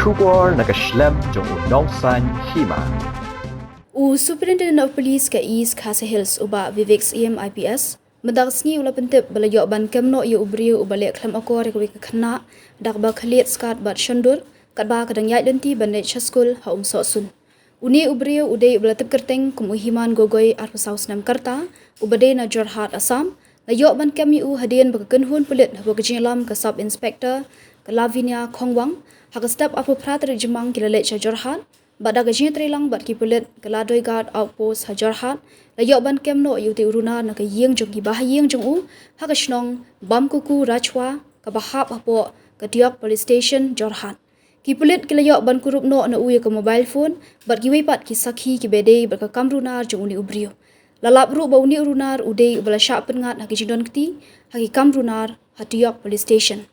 Trooper nakaslem jong Umsohsun Hima. Superintendent of Police ka East Khasa Hills uba Vivek's IPS madagsni ula pentip balayo ban kemno yu ubriu ubalik klam akor ka Khynnah dak ba Khyllied Skad bat shandur kat ba kadang yai denti ban school ha Umsohsun. Uni ubriu udai ubalatip kerteng kumuhiman gogoi Umsohsun karta ubade na Jorhat Assam na yo ban kemi u hadian bakakenhun pulit ha bakajilam ka sub inspector ka Lavinia Khongwang ha ka step apu prater jemang kilale cha Jorhat bada gajnya trilang bat ki pulit ka ladoi guard outpost ha Jorhat la yo ban kemno yu te uruna na ka yeng jong ki bah yeng jong u ha ka shnong bam kuku rachwa ka bahap apo ka diok police station Jorhat ki pulit ki la yo ban kurup no na u ya ka mobile phone bat ki weipat ki sakhi ki bede bat ka kamrunar jong uni ubrio lalap ru ba uni urunar udei bala sha pengat ha ki jidon kti ha ki kamrunar ha diok police station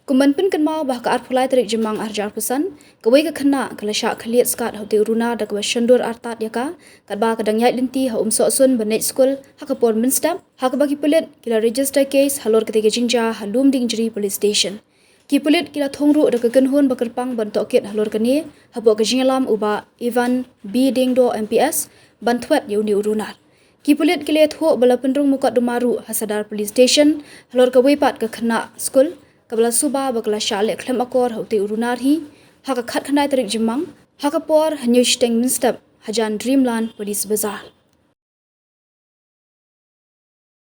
Kuman pun kenal bah ke arpulai terik jemang arjar pesan, kawai ke Khynnah kalau syak Khyllied Skad hau runa dak ba shandur artat ya ka, kat ba kadang yai lenti ha Umsohsun banet school ha ka pon minstap, ha ka bagi pulit kila register case halor ketika jingja halum ding jeri police station. Ki pulit kila thongru dak kenhun bakerpang ban tokit halor kani ha bo ke jingalam uba Ivan B Dingdo MPS ban thwat yu ni urunar. Ki pulit kila thok bala pendrung mukat dumaru ha sadar police station halor ka weipat ke Khynnah school kabla suba bakla shale klem akor haute urunar hi haka khat khanai tarik jemang haka por hanyu steng minstep hajan dreamland police bazaar